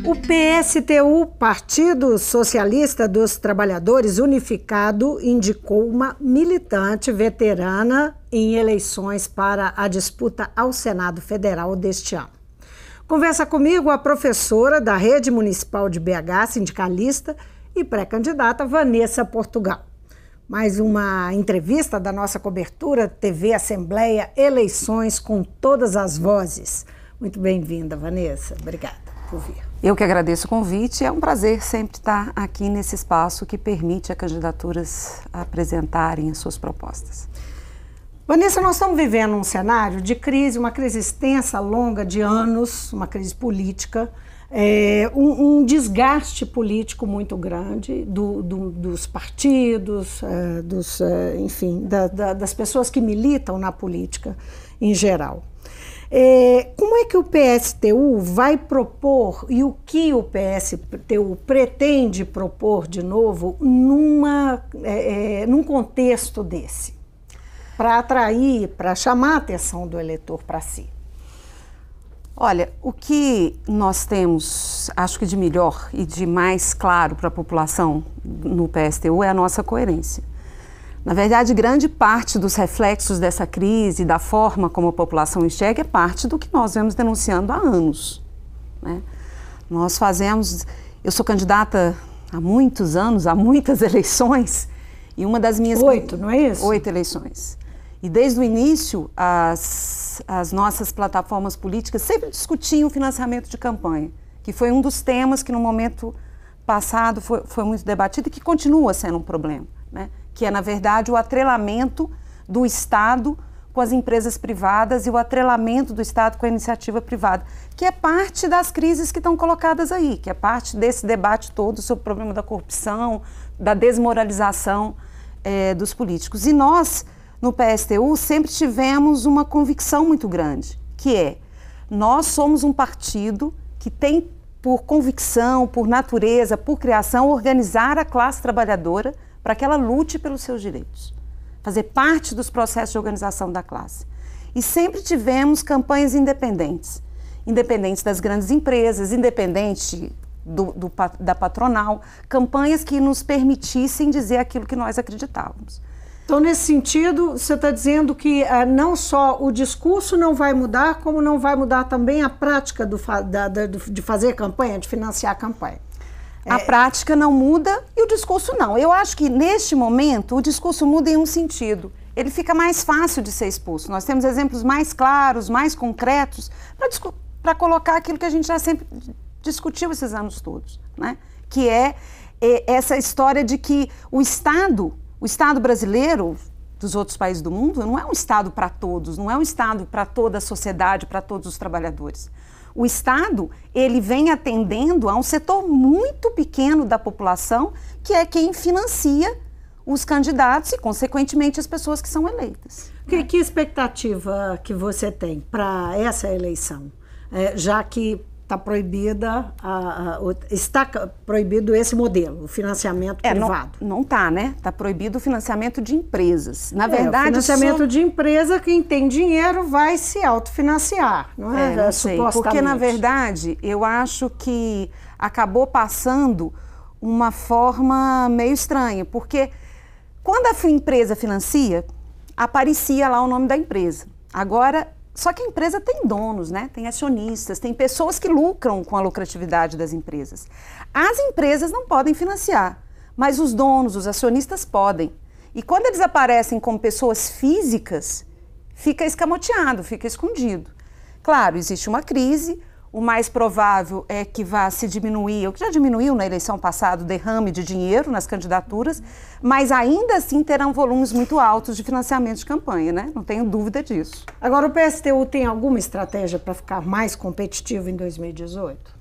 O PSTU, Partido Socialista dos Trabalhadores Unificado, indicou uma militante veterana em eleições para a disputa ao Senado Federal deste ano. Conversa comigo a professora da Rede Municipal de BH, sindicalista e pré-candidata Vanessa Portugal. Mais uma entrevista da nossa cobertura TV Assembleia Eleições com todas as vozes. Muito bem-vinda, Vanessa. Obrigada por vir. Eu que agradeço o convite. É um prazer sempre estar aqui nesse espaço que permite a candidaturas apresentarem as suas propostas. Vanessa, nós estamos vivendo um cenário de crise, uma crise extensa, longa, de anos, uma crise política, um desgaste político muito grande dos partidos, enfim, das pessoas que militam na política em geral. Como é que o PSTU vai propor e o que o PSTU pretende propor de novo num contexto desse, para atrair, para chamar a atenção do eleitor para si? Olha, o que nós temos, acho que de melhor e de mais claro para a população no PSTU é a nossa coerência. Na verdade, grande parte dos reflexos dessa crise, da forma como a população enxerga, é parte do que nós vemos denunciando há anos, né? Nós fazemos... Eu sou candidata há muitos anos, há muitas eleições, e uma das minhas... 8, não é isso? 8 eleições. E desde o início, as nossas plataformas políticas sempre discutiam o financiamento de campanha, que foi um dos temas que no momento passado foi muito debatido e que continua sendo um problema, né? Que é, na verdade, o atrelamento do Estado com as empresas privadas e o atrelamento do Estado com a iniciativa privada, que é parte das crises que estão colocadas aí, que é parte desse debate todo sobre o problema da corrupção, da desmoralização dos políticos. E nós, no PSTU, sempre tivemos uma convicção muito grande, que é, nós somos um partido que tem por convicção, por natureza, por criação, organizar a classe trabalhadora para que ela lute pelos seus direitos, fazer parte dos processos de organização da classe. E sempre tivemos campanhas independentes das grandes empresas, independente da patronal, campanhas que nos permitissem dizer aquilo que nós acreditávamos. Então, nesse sentido, você está dizendo que não só o discurso não vai mudar, como não vai mudar também a prática de fazer campanha, de financiar a campanha. A prática não muda e o discurso não. Eu acho que, neste momento, o discurso muda em um sentido. Ele fica mais fácil de ser exposto. Nós temos exemplos mais claros, mais concretos, para colocar aquilo que a gente já sempre discutiu esses anos todos, né? Que é essa história de que o Estado brasileiro, dos outros países do mundo, não é um Estado para todos, não é um Estado para toda a sociedade, para todos os trabalhadores. O Estado, ele vem atendendo a um setor muito pequeno da população, que é quem financia os candidatos e, consequentemente, as pessoas que são eleitas. Que expectativa que você tem para essa eleição? Já que está proibido esse modelo, o financiamento privado. Não está, né? Está proibido o financiamento de empresas. Na verdade, o financiamento de empresa, quem tem dinheiro vai se autofinanciar, não é? Não sei, porque na verdade eu acho que acabou passando uma forma meio estranha, porque quando a empresa financia, aparecia lá o nome da empresa. Agora, só que a empresa tem donos, né? Tem acionistas, tem pessoas que lucram com a lucratividade das empresas. As empresas não podem financiar, mas os donos, os acionistas podem. E quando eles aparecem como pessoas físicas, fica escamoteado, fica escondido. Claro, existe uma crise, o mais provável é que vá se diminuir, o que já diminuiu na eleição passada, o derrame de dinheiro nas candidaturas, mas ainda assim terão volumes muito altos de financiamento de campanha, né? Não tenho dúvida disso. Agora, o PSTU tem alguma estratégia para ficar mais competitivo em 2018?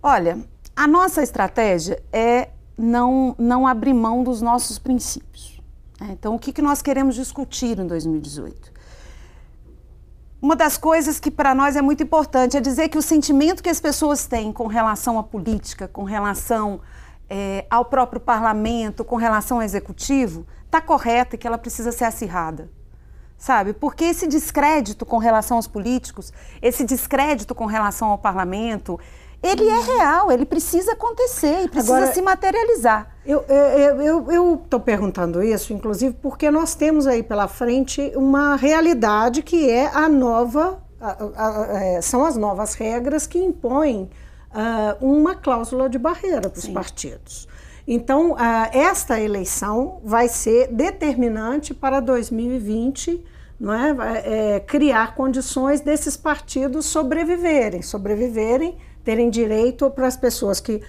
Olha, a nossa estratégia é não abrir mão dos nossos princípios. Então, o que nós queremos discutir em 2018? Uma das coisas que para nós é muito importante é dizer que o sentimento que as pessoas têm com relação à política, com relação ao próprio parlamento, com relação ao executivo, está correto e que ela precisa ser acirrada. Sabe? Porque esse descrédito com relação aos políticos, esse descrédito com relação ao parlamento, ele é real, ele precisa acontecer e precisa Agora, se materializar. Eu estou perguntando isso, inclusive, porque nós temos aí pela frente uma realidade que é a nova, são as novas regras que impõem uma cláusula de barreira para os partidos. Então, esta eleição vai ser determinante para 2020, não é? Criar condições desses partidos sobreviverem, terem direito para as pessoas que,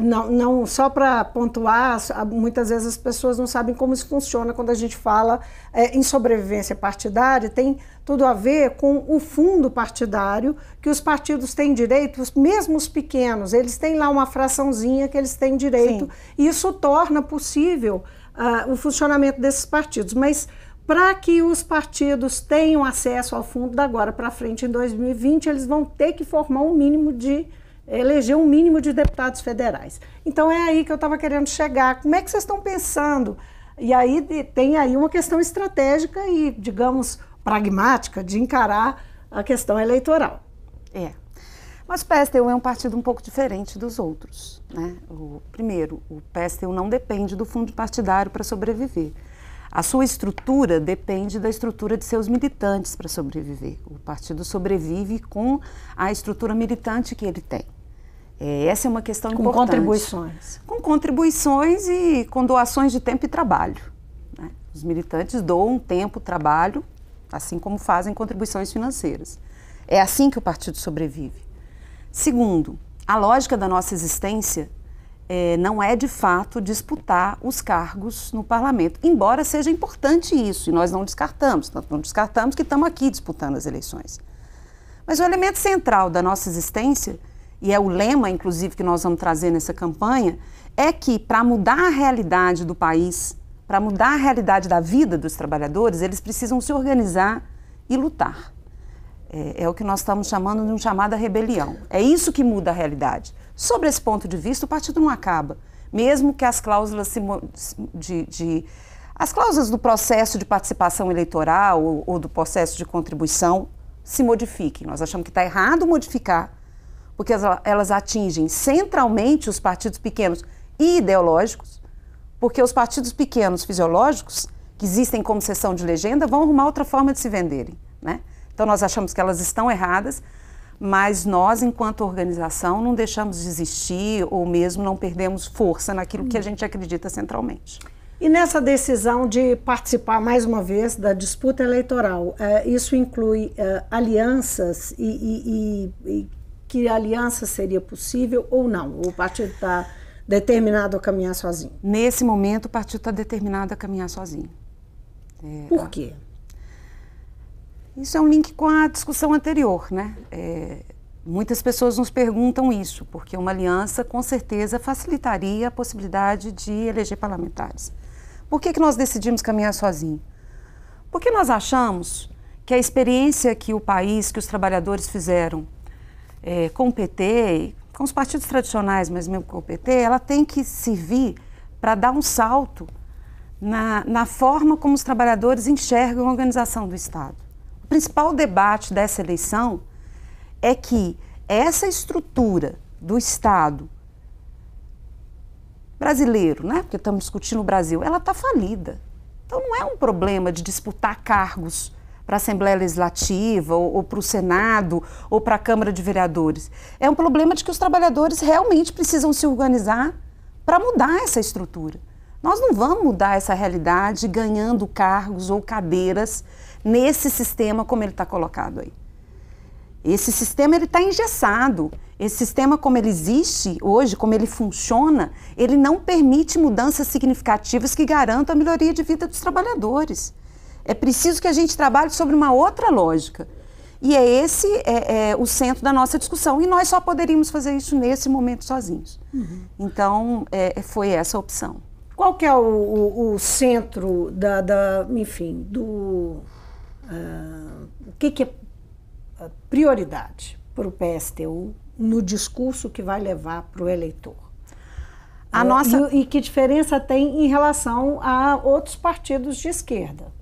não só para pontuar, muitas vezes as pessoas não sabem como isso funciona quando a gente fala em sobrevivência partidária, tem tudo a ver com o fundo partidário, que os partidos têm direito, mesmo os pequenos, eles têm lá uma fraçãozinha que eles têm direito, e isso torna possível o funcionamento desses partidos, mas para que os partidos tenham acesso ao fundo, da agora para frente, em 2020, eles vão ter que formar eleger um mínimo de deputados federais. Então é aí que eu estava querendo chegar. Como é que vocês estão pensando? E aí tem aí uma questão estratégica e, digamos, pragmática de encarar a questão eleitoral. Mas o PSTU é um partido um pouco diferente dos outros, né? Primeiro, o PSTU não depende do fundo partidário para sobreviver. A sua estrutura depende da estrutura de seus militantes para sobreviver. O partido sobrevive com a estrutura militante que ele tem. Essa é uma questão importante. Com contribuições. Com contribuições e com doações de tempo e trabalho, né? Os militantes doam tempo, trabalho, assim como fazem contribuições financeiras. É assim que o partido sobrevive. Segundo, a lógica da nossa existência não é, de fato, disputar os cargos no parlamento, embora seja importante isso, e nós não descartamos que estamos aqui disputando as eleições. Mas o elemento central da nossa existência, e é o lema, inclusive, que nós vamos trazer nessa campanha, é que, para mudar a realidade do país, para mudar a realidade da vida dos trabalhadores, eles precisam se organizar e lutar. É o que nós estamos chamando de uma chamada rebelião. É isso que muda a realidade. Sobre esse ponto de vista, o partido não acaba. Mesmo que as cláusulas as cláusulas do processo de participação eleitoral ou do processo de contribuição se modifiquem. Nós achamos que está errado modificar, porque elas atingem centralmente os partidos pequenos e ideológicos, porque os partidos pequenos fisiológicos, que existem como seção de legenda, vão arrumar outra forma de se venderem, né? Então, nós achamos que elas estão erradas, mas nós, enquanto organização, não deixamos de existir ou mesmo não perdemos força naquilo que a gente acredita centralmente. E nessa decisão de participar, mais uma vez, da disputa eleitoral, isso inclui alianças e que aliança seria possível ou não? O partido está determinado a caminhar sozinho? Nesse momento, o partido está determinado a caminhar sozinho. Por quê? Isso é um link com a discussão anterior, né? Muitas pessoas nos perguntam isso, porque uma aliança, com certeza, facilitaria a possibilidade de eleger parlamentares. Por que nós decidimos caminhar sozinho? Porque nós achamos que a experiência que o país, que os trabalhadores fizeram com o PT, com os partidos tradicionais, mas mesmo com o PT, ela tem que servir para dar um salto na forma como os trabalhadores enxergam a organização do Estado. O principal debate dessa eleição é que essa estrutura do Estado brasileiro, né, porque estamos discutindo o Brasil, ela está falida. Então não é um problema de disputar cargos para a Assembleia Legislativa ou para o Senado ou para a Câmara de Vereadores. É um problema de que os trabalhadores realmente precisam se organizar para mudar essa estrutura. Nós não vamos mudar essa realidade ganhando cargos ou cadeiras nesse sistema como ele está colocado aí. Esse sistema está engessado. Esse sistema como ele existe hoje, como ele funciona, ele não permite mudanças significativas que garantam a melhoria de vida dos trabalhadores. É preciso que a gente trabalhe sobre uma outra lógica. E esse o centro da nossa discussão. E nós só poderíamos fazer isso nesse momento sozinhos. Então, foi essa a opção. Qual que é o centro enfim, o que é prioridade para o PSTU no discurso que vai levar para o eleitor? E que diferença tem em relação a outros partidos de esquerda?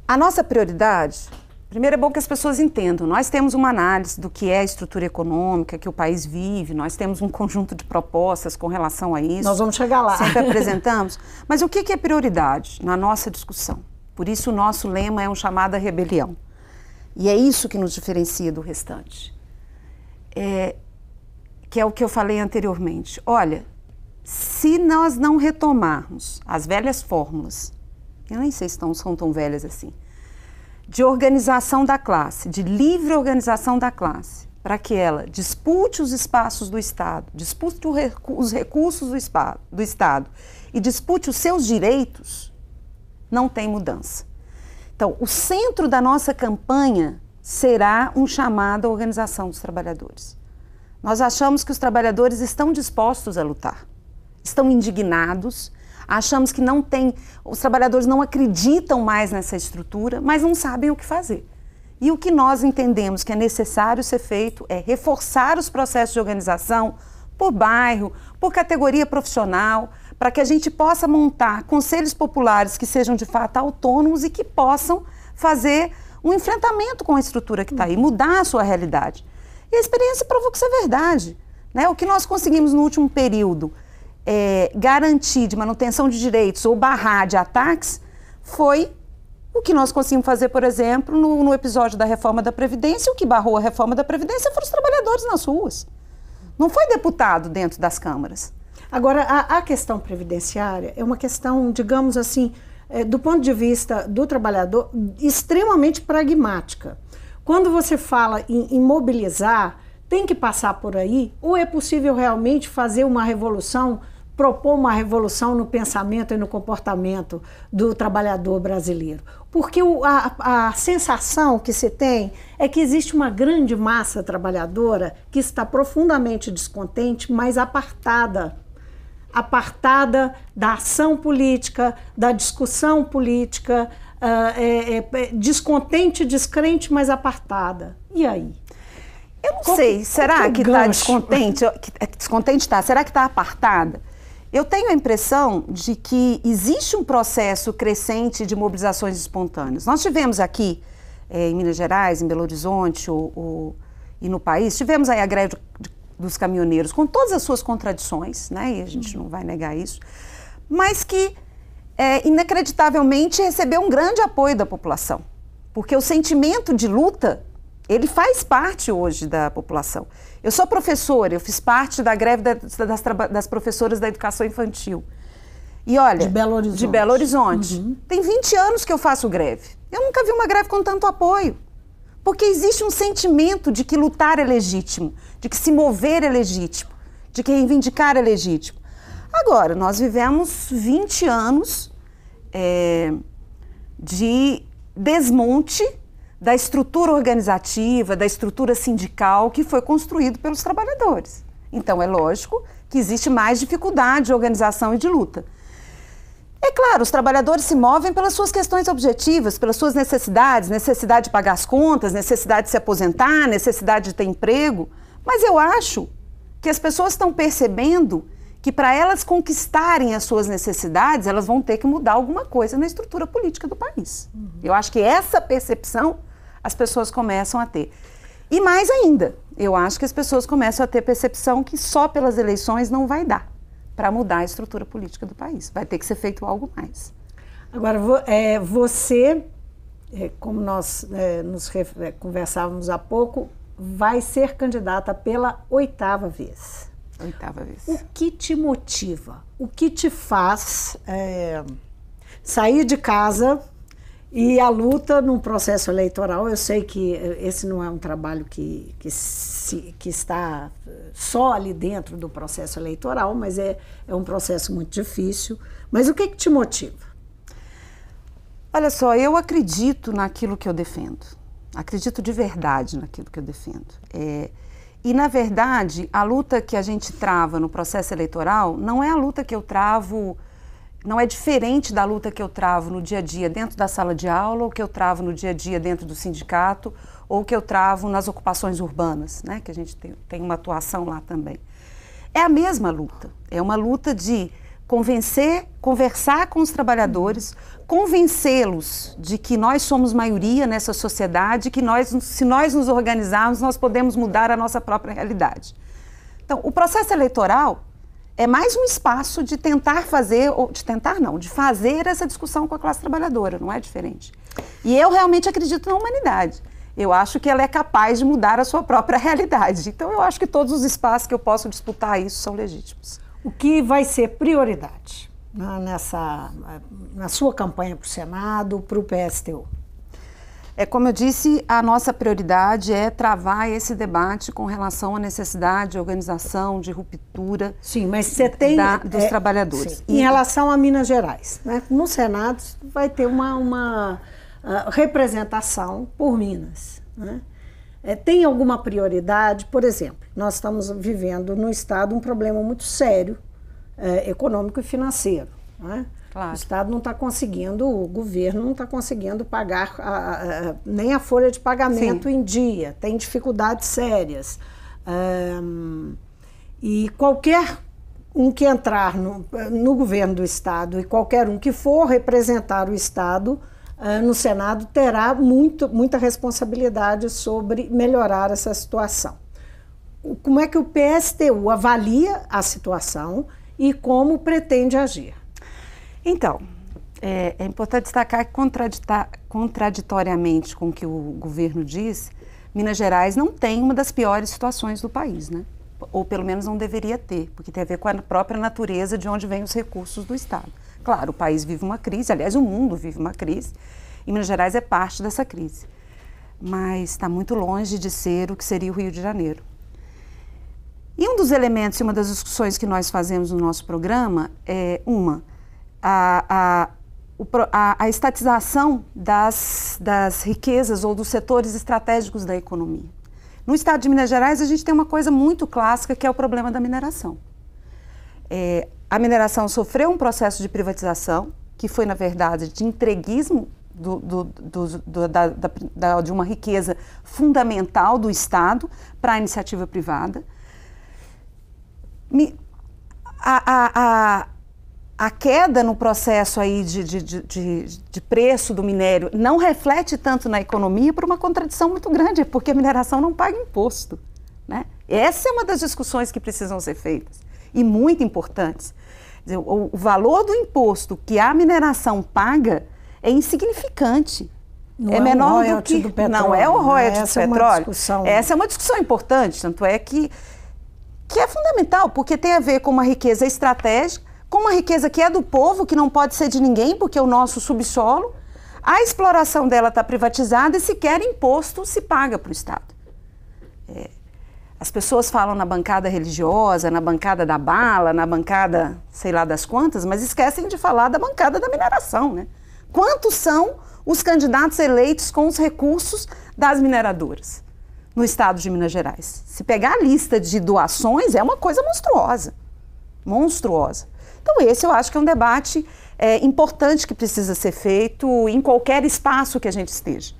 A nossa prioridade, Primeiro é bom que as pessoas entendam. Nós temos uma análise do que é a estrutura econômica que o país vive, nós temos um conjunto de propostas com relação a isso. Nós vamos chegar lá. Sempre apresentamos. Mas o que é prioridade na nossa discussão? Por isso o nosso lema é um chamado à rebelião. E é isso que nos diferencia do restante. Que é o que eu falei anteriormente. Olha, se nós não retomarmos as velhas fórmulas, eu nem sei se são tão velhas assim, de organização da classe, de livre organização da classe, para que ela dispute os espaços do Estado, dispute os recursos do Estado e dispute os seus direitos, não tem mudança. Então, o centro da nossa campanha será um chamado à organização dos trabalhadores. Nós achamos que os trabalhadores estão dispostos a lutar, estão indignados, achamos que os trabalhadores não acreditam mais nessa estrutura, mas não sabem o que fazer. E o que nós entendemos que é necessário ser feito é reforçar os processos de organização por bairro, por categoria profissional, para que a gente possa montar conselhos populares que sejam de fato autônomos e que possam fazer um enfrentamento com a estrutura que está aí, mudar a sua realidade. E a experiência provou que isso é verdade, né? O que nós conseguimos no último período garantir de manutenção de direitos ou barrar de ataques foi o que nós conseguimos fazer, por exemplo, no episódio da reforma da Previdência. O que barrou a reforma da Previdência foram os trabalhadores nas ruas. Não foi deputado dentro das câmaras. Agora, a questão previdenciária é uma questão, digamos assim, do ponto de vista do trabalhador, extremamente pragmática. Quando você fala em mobilizar, tem que passar por aí, ou é possível realmente fazer uma revolução, propor uma revolução no pensamento e no comportamento do trabalhador brasileiro? Porque a sensação que se tem é que existe uma grande massa trabalhadora que está profundamente descontente, mas apartada da ação política, da discussão política, descontente, descrente, mas apartada. E aí? Eu não sei, será que está descontente? Descontente está, será que está apartada? Eu tenho a impressão de que existe um processo crescente de mobilizações espontâneas. Nós tivemos aqui, em Minas Gerais, em Belo Horizonte e no país, tivemos aí a greve dos caminhoneiros, com todas as suas contradições, né? E a gente não vai negar isso, mas que inacreditavelmente recebeu um grande apoio da população, porque o sentimento de luta, ele faz parte hoje da população. Eu sou professora, eu fiz parte da greve das professoras da educação infantil. E olha, de Belo Horizonte. Uhum. Tem 20 anos que eu faço greve. Eu nunca vi uma greve com tanto apoio. Porque existe um sentimento de que lutar é legítimo, de que se mover é legítimo, de que reivindicar é legítimo. Agora, nós vivemos 20 anos de desmonte da estrutura organizativa, da estrutura sindical que foi construído pelos trabalhadores. Então, é lógico que existe mais dificuldade de organização e de luta. É claro, os trabalhadores se movem pelas suas questões objetivas, pelas suas necessidades, necessidade de pagar as contas, necessidade de se aposentar, necessidade de ter emprego, mas eu acho que as pessoas estão percebendo que para elas conquistarem as suas necessidades, elas vão ter que mudar alguma coisa na estrutura política do país. Uhum. Eu acho que essa percepção as pessoas começam a ter. E mais ainda, eu acho que as pessoas começam a ter percepção que só pelas eleições não vai dar para mudar a estrutura política do país. Vai ter que ser feito algo mais. Agora, você, como nós conversávamos há pouco, vai ser candidata pela 8ª vez. 8ª vez. O que te motiva? O que te faz sair de casa e a luta num processo eleitoral? Eu sei que esse não é um trabalho que está só ali dentro do processo eleitoral, mas é um processo muito difícil. Mas o que te motiva? Olha só, eu acredito naquilo que eu defendo. Acredito de verdade naquilo que eu defendo. E, na verdade, a luta que a gente trava no processo eleitoral não é a luta que eu travo, não é diferente da luta que eu travo no dia a dia dentro da sala de aula, ou que eu travo no dia a dia dentro do sindicato, ou que eu travo nas ocupações urbanas, né, que a gente tem uma atuação lá também. É a mesma luta, é uma luta de conversar com os trabalhadores, convencê-los de que nós somos maioria nessa sociedade, que se nós nos organizarmos, nós podemos mudar a nossa própria realidade. Então, o processo eleitoral é mais um espaço de tentar fazer, ou de tentar não, de fazer essa discussão com a classe trabalhadora, não é diferente. E eu realmente acredito na humanidade. Eu acho que ela é capaz de mudar a sua própria realidade. Então, eu acho que todos os espaços que eu posso disputar isso são legítimos. O que vai ser prioridade na sua campanha para o Senado, para o PSTU? Como eu disse, a nossa prioridade é travar esse debate com relação à necessidade de organização, de ruptura. Sim, mas você tem dos trabalhadores. Sim. Em relação a Minas Gerais, né? No Senado vai ter uma representação por Minas, né? Tem alguma prioridade? Por exemplo, nós estamos vivendo no Estado um problema muito sério econômico e financeiro, né? Claro. O Estado não está conseguindo, o governo não está conseguindo pagar nem a folha de pagamento em dia, tem dificuldades sérias. E qualquer um que entrar no governo do Estado e qualquer um que for representar o Estado no Senado terá muita responsabilidade sobre melhorar essa situação. Como é que o PSTU avalia a situação e como pretende agir? Então, é importante destacar que, contraditoriamente com o que o governo diz, Minas Gerais não tem uma das piores situações do país, né? Ou pelo menos não deveria ter, porque tem a ver com a própria natureza de onde vêm os recursos do Estado. Claro, o país vive uma crise, aliás, o mundo vive uma crise, e Minas Gerais é parte dessa crise. Mas está muito longe de ser o que seria o Rio de Janeiro. E um dos elementos e uma das discussões que nós fazemos no nosso programa é a estatização das riquezas ou dos setores estratégicos da economia. No estado de Minas Gerais, a gente tem uma coisa muito clássica, que é o problema da mineração. A mineração sofreu um processo de privatização, que foi, na verdade, de entreguismo de uma riqueza fundamental do Estado para a iniciativa privada. A queda no processo aí de preço do minério não reflete tanto na economia por uma contradição muito grande, porque a mineração não paga imposto, né? Essa é uma das discussões que precisam ser feitas e muito importantes. O valor do imposto que a mineração paga é insignificante. Não é menor do que do petróleo. Não é o royalty do petróleo. Essa é uma discussão importante, tanto é que é fundamental, porque tem a ver com uma riqueza estratégica, com uma riqueza que é do povo, que não pode ser de ninguém, porque é o nosso subsolo. A exploração dela está privatizada e sequer imposto se paga para o Estado. As pessoas falam na bancada religiosa, na bancada da bala, na bancada sei lá das quantas, mas esquecem de falar da bancada da mineração, né? Quantos são os candidatos eleitos com os recursos das mineradoras no estado de Minas Gerais? Se pegar a lista de doações, é uma coisa monstruosa. Monstruosa. Então, esse eu acho que é um debate importante que precisa ser feito em qualquer espaço que a gente esteja.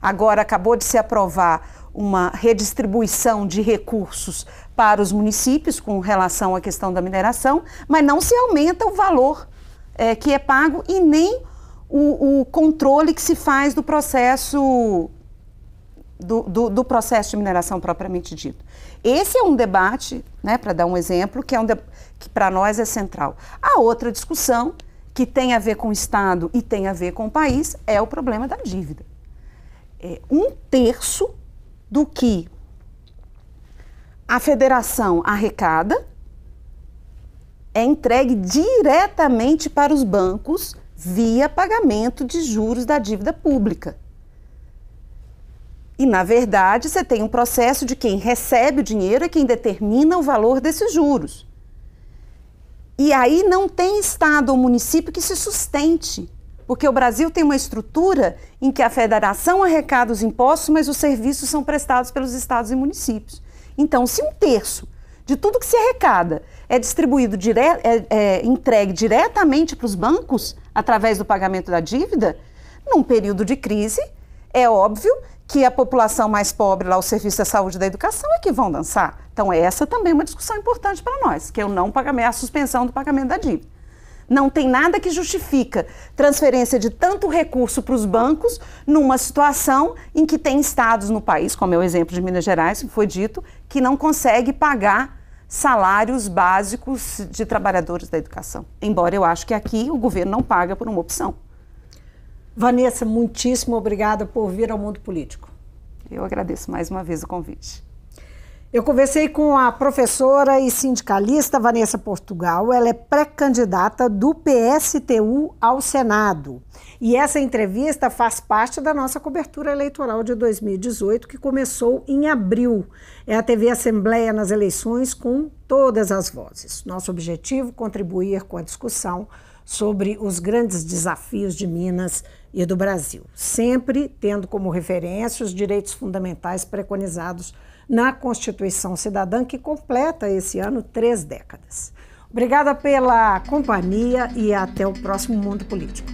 Agora, acabou de se aprovar uma redistribuição de recursos para os municípios com relação à questão da mineração, mas não se aumenta o valor que é pago e nem o controle que se faz do processo do processo de mineração propriamente dito. Esse é um debate, né, para dar um exemplo, que para nós é central. A outra discussão, que tem a ver com o Estado e tem a ver com o país, é o problema da dívida. 1/3 do que a federação arrecada é entregue diretamente para os bancos via pagamento de juros da dívida pública. E, na verdade, você tem um processo de quem recebe o dinheiro é quem determina o valor desses juros. E aí não tem estado ou município que se sustente, porque o Brasil tem uma estrutura em que a federação arrecada os impostos, mas os serviços são prestados pelos estados e municípios. Então, se 1/3 de tudo que se arrecada é distribuído, entregue diretamente para os bancos, através do pagamento da dívida, num período de crise, é óbvio que a população mais pobre, lá o serviço da saúde e da educação, é que vão dançar. Então essa também é uma discussão importante para nós, que é o não pagamento, a suspensão do pagamento da dívida. Não tem nada que justifica transferência de tanto recurso para os bancos numa situação em que tem estados no país, como é o exemplo de Minas Gerais, que foi dito, que não consegue pagar salários básicos de trabalhadores da educação. Embora eu acho que aqui o governo não paga por uma opção. Vanessa, muitíssimo obrigada por vir ao Mundo Político. Eu agradeço mais uma vez o convite. Eu conversei com a professora e sindicalista Vanessa Portugal. Ela é pré-candidata do PSTU ao Senado. E essa entrevista faz parte da nossa cobertura eleitoral de 2018, que começou em abril. É a TV Assembleia nas eleições com todas as vozes. Nosso objetivo, contribuir com a discussão sobre os grandes desafios de Minas e do Brasil, sempre tendo como referência os direitos fundamentais preconizados na Constituição Cidadã, que completa esse ano 3 décadas. Obrigada pela companhia e até o próximo Mundo Político.